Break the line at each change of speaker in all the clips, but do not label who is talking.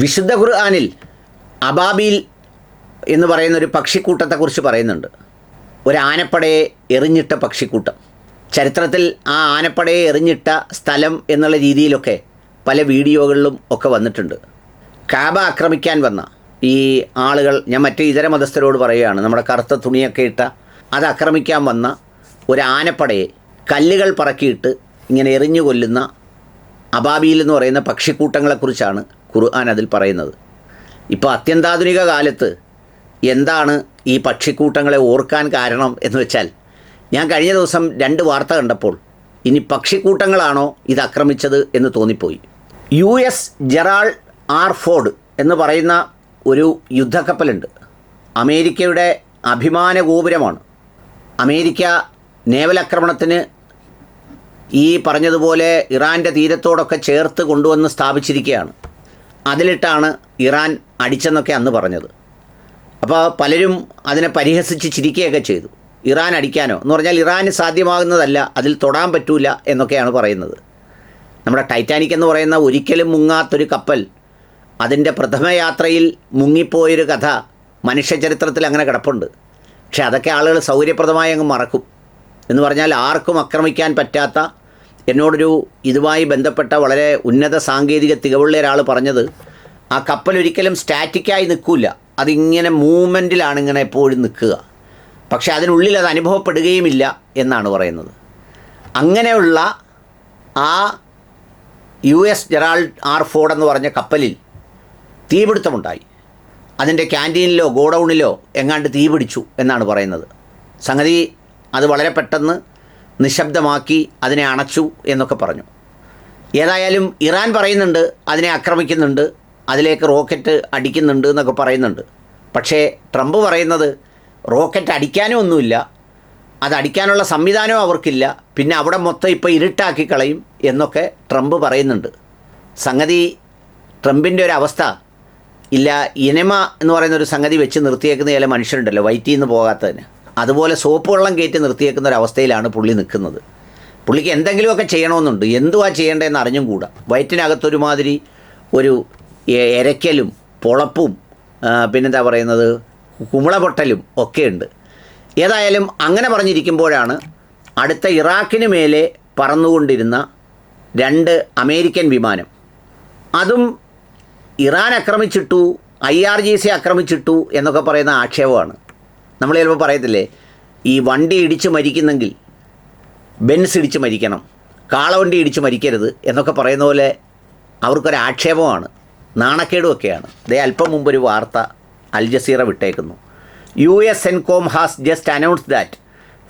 വിശുദ്ധ ഖുർആനിൽ അബാബീൽ എന്ന് പറയുന്നൊരു പക്ഷിക്കൂട്ടത്തെക്കുറിച്ച് പറയുന്നുണ്ട്. ഒരു ആനപ്പടയെ എറിഞ്ഞിട്ട പക്ഷിക്കൂട്ടം. ചരിത്രത്തിൽ ആ ആനപ്പടയെ എറിഞ്ഞിട്ട സ്ഥലം എന്നുള്ള രീതിയിലൊക്കെ പല വീഡിയോകളിലും ഒക്കെ വന്നിട്ടുണ്ട്. കാബ ആക്രമിക്കാൻ വന്ന ഈ ആളുകൾ, ഞാൻ മറ്റു ഇതര മതസ്ഥരോട് പറയുകയാണ്, നമ്മുടെ കറുത്ത തുണിയൊക്കെ ഇട്ട അത് ആക്രമിക്കാൻ വന്ന ഒരു ആനപ്പടയെ കല്ലുകൾ പറക്കിയിട്ട് ഇങ്ങനെ എറിഞ്ഞു കൊല്ലുന്ന അബാബീൽ എന്ന് പറയുന്ന പക്ഷിക്കൂട്ടങ്ങളെക്കുറിച്ചാണ് ഖുർആൻ അതിൽ പറയുന്നത്. ഇപ്പോൾ അത്യന്താധുനിക കാലത്ത് എന്താണ് ഈ പക്ഷിക്കൂട്ടങ്ങളെ ഓർക്കാൻ കാരണം എന്ന് വെച്ചാൽ, ഞാൻ കഴിഞ്ഞ ദിവസം 2 വാർത്ത കണ്ടപ്പോൾ ഇനി പക്ഷിക്കൂട്ടങ്ങളാണോ ഇത് ആക്രമിച്ചത് എന്ന് തോന്നിപ്പോയി. US ജെറാൾഡ് ആർ ഫോർഡ് എന്ന് പറയുന്ന ഒരു യുദ്ധക്കപ്പലുണ്ട്. അമേരിക്കയുടെ അഭിമാന ഗോപുരമാണ്. അമേരിക്ക നേവൽ ആക്രമണത്തിന് ഈ പറഞ്ഞതുപോലെ ഇറാൻ്റെ തീരത്തോടൊക്കെ ചേർത്ത് കൊണ്ടുവന്ന് സ്ഥാപിച്ചിരിക്കുകയാണ്. അതിലിട്ടാണ് ഇറാൻ അടിച്ചെന്നൊക്കെ അന്ന് പറഞ്ഞത്. അപ്പോൾ പലരും അതിനെ പരിഹസിച്ച് ചിരിക്കുകയൊക്കെ ചെയ്തു. ഇറാൻ അടിക്കാനോ എന്ന് പറഞ്ഞാൽ ഇറാന് സാധ്യമാകുന്നതല്ല, അതിൽ തൊടാൻ പറ്റൂല എന്നൊക്കെയാണ് പറയുന്നത്. നമ്മുടെ ടൈറ്റാനിക് എന്ന് പറയുന്ന ഒരിക്കലും മുങ്ങാത്തൊരു കപ്പൽ, അതിൻ്റെ പ്രഥമ യാത്രയിൽ മുങ്ങിപ്പോയൊരു കഥ മനുഷ്യചരിത്രത്തിൽ അങ്ങനെ കിടപ്പുണ്ട്. പക്ഷെ അതൊക്കെ ആളുകൾ സൗകര്യപ്രദമായി അങ്ങ് മറക്കും. എന്ന് പറഞ്ഞാൽ ആർക്കും ആക്രമിക്കാൻ പറ്റാത്ത, എന്നോടൊരു ഇതുമായി ബന്ധപ്പെട്ട വളരെ ഉന്നത സാങ്കേതിക തികവുള്ള ഒരാൾ പറഞ്ഞത്, ആ കപ്പൽ ഒരിക്കലും സ്റ്റാറ്റിക്കായി നിൽക്കില്ല, അതിങ്ങനെ മൂവ്മെൻറ്റിലാണ് ഇങ്ങനെ എപ്പോഴും നിൽക്കുക, പക്ഷേ അതിനുള്ളിൽ അത് അനുഭവപ്പെടുകയുമില്ല എന്നാണ് പറയുന്നത്. അങ്ങനെയുള്ള ആ US ജെറാൾഡ് ആർ ഫോർഡ് എന്ന് പറഞ്ഞ കപ്പലിൽ തീപിടുത്തമുണ്ടായി. അതിൻ്റെ ക്യാൻറ്റീനിലോ ഗോഡൗണിലോ എങ്ങാണ്ട് തീ പിടിച്ചു എന്നാണ് പറയുന്നത്. സംഗതി അത് വളരെ പെട്ടെന്ന് നിശബ്ദമാക്കി അതിനെ അണച്ചു എന്നൊക്കെ പറഞ്ഞു. ഏതായാലും ഇറാൻ പറയുന്നുണ്ട് അതിനെ ആക്രമിക്കുന്നുണ്ട്, അതിലേക്ക് റോക്കറ്റ് അടിക്കുന്നുണ്ട് എന്നൊക്കെ പറയുന്നുണ്ട്. പക്ഷേ ട്രംപ് പറയുന്നത് റോക്കറ്റ് അടിക്കാനും ഒന്നുമില്ല, അതടിക്കാനുള്ള സംവിധാനവും അവർക്കില്ല, പിന്നെ അവിടെ മൊത്തം ഇപ്പോൾ ഇരുട്ടാക്കി കളയും എന്നൊക്കെ ട്രംപ് പറയുന്നുണ്ട്. സംഗതി ട്രംപിൻ്റെ ഒരു അവസ്ഥ ഇല്ല, ഇനമ എന്ന് പറയുന്നൊരു സംഗതി വെച്ച് നിർത്തിയേക്കുന്ന ചില മനുഷ്യരുണ്ടല്ലോ വയറ്റിൽ നിന്ന് പോകാത്തതിന്, അതുപോലെ സോപ്പ് വെള്ളം കയറ്റി നിർത്തിയേക്കുന്ന ഒരവസ്ഥയിലാണ് പുള്ളി നിൽക്കുന്നത്. പുള്ളിക്ക് എന്തെങ്കിലുമൊക്കെ ചെയ്യണമെന്നുണ്ട്, എന്തുവാ ചെയ്യേണ്ടതെന്ന് അറിഞ്ഞും കൂടാ. വയറ്റിനകത്തൊരുമാതിരി ഒരു എരയ്ക്കലും പൊളപ്പും പിന്നെന്താ പറയുന്നത് കുമിള പൊട്ടലും ഒക്കെയുണ്ട്. ഏതായാലും അങ്ങനെ പറഞ്ഞിരിക്കുമ്പോഴാണ് അടുത്ത ഇറാഖിന് മേലെ പറന്നുകൊണ്ടിരുന്ന 2 അമേരിക്കൻ വിമാനം, അതും ഇറാൻ ആക്രമിച്ചിട്ടു, IRGC ആക്രമിച്ചിട്ടു എന്നൊക്കെ പറയുന്ന ആക്ഷേപമാണ്. നമ്മൾ ചിലപ്പോൾ പറയത്തില്ലേ, ഈ വണ്ടി ഇടിച്ച് മരിക്കുന്നെങ്കിൽ ബെൻസ് ഇടിച്ച് മരിക്കണം, കാളവണ്ടി ഇടിച്ച് മരിക്കരുത് എന്നൊക്കെ പറയുന്ന പോലെ അവർക്കൊരാക്ഷേപമാണ്, നാണക്കേടുമൊക്കെയാണ്. അല്പം മുമ്പൊരു വാർത്ത അൽ ജസീറ വിട്ടേക്കുന്നു. US CENTCOM has just announced that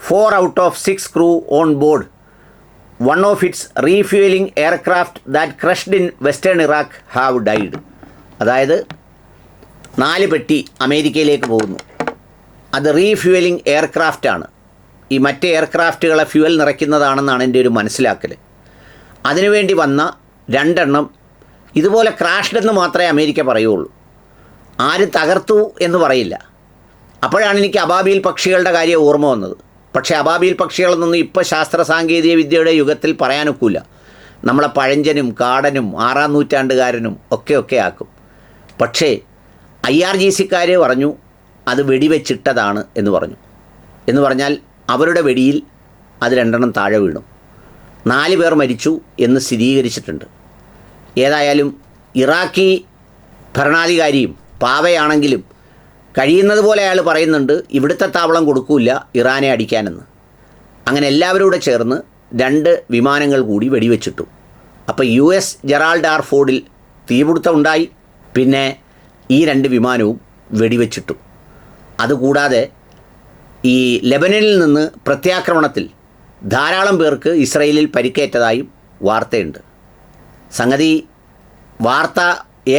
4 out of 6 crew on board one of its refueling aircraft that crashed in western Iraq have died. അതായത് 4 പെട്ടി അമേരിക്കയിലേക്ക് പോകുന്നു. അത് റീഫ്യൂവലിംഗ് എയർക്രാഫ്റ്റാണ്. ഈ മറ്റ് എയർക്രാഫ്റ്റുകളെ ഫ്യൂവൽ നിറയ്ക്കുന്നതാണെന്നാണ് എൻ്റെ ഒരു മനസ്സിലാക്കൽ. അതിനുവേണ്ടി വന്ന 2 എണ്ണം ഇതുപോലെ ക്രാഷ്ഡെന്ന് മാത്രമേ അമേരിക്ക പറയുള്ളൂ, ആരും തകർത്തു എന്ന് പറയില്ല. അപ്പോഴാണ് എനിക്ക് അബാബീൽ പക്ഷികളുടെ കാര്യം ഓർമ്മ വന്നത്. പക്ഷേ അബാബീൽ പക്ഷികളെന്നൊന്നും ഇപ്പോൾ ശാസ്ത്ര സാങ്കേതിക വിദ്യയുടെ യുഗത്തിൽ പറയാനൊക്കില്ല. നമ്മളെ പഴഞ്ചനും കാടനും 6-ാം നൂറ്റാണ്ടുകാരനും ഒക്കെ ആക്കും. പക്ഷേ IRGCക്കാർ പറഞ്ഞു അത് വെടിവെച്ചിട്ടതാണ് എന്ന് പറഞ്ഞു. എന്ന് പറഞ്ഞാൽ അവരുടെ വെടിയിൽ അത് 2 എണ്ണം താഴെ വീണു, 4 പേർ മരിച്ചു എന്ന് സ്ഥിരീകരിച്ചിട്ടുണ്ട്. ഏതായാലും ഇറാഖി ഭരണാധികാരിയും പാവയാണെങ്കിലും കഴിയുന്നത് പോലെ അയാൾ പറയുന്നുണ്ട് ഇവിടുത്തെ താവളം കൊടുക്കൂല ഇറാനെ അടിക്കാനെന്ന്. അങ്ങനെ എല്ലാവരും കൂടെ ചേർന്ന് 2 വിമാനങ്ങൾ കൂടി വെടിവെച്ചിട്ടു. അപ്പോൾ US ജെറാൾഡ് ആർ ഫോർഡിൽ തീപിടുത്തം ഉണ്ടായി, പിന്നെ ഈ 2 വിമാനവും വെടിവെച്ചിട്ടു. അതുകൂടാതെ ഈ ലെബനനിൽ നിന്ന് പ്രത്യാക്രമണത്തിൽ ധാരാളം പേർക്ക് ഇസ്രയേലിൽ പരിക്കേറ്റതായും വാർത്തയുണ്ട്. സംഗതി വാർത്ത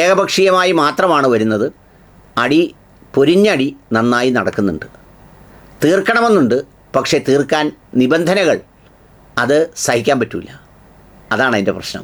ഏകപക്ഷീയമായി മാത്രമാണ് വരുന്നത്. പൊരിഞ്ഞടി നന്നായി നടക്കുന്നുണ്ട്. തീർക്കണമെന്നുണ്ട്, പക്ഷേ തീർക്കാൻ നിബന്ധനകൾ അത് സഹിക്കാൻ പറ്റില്ല. അതാണ് അതിൻ്റെ പ്രശ്നം.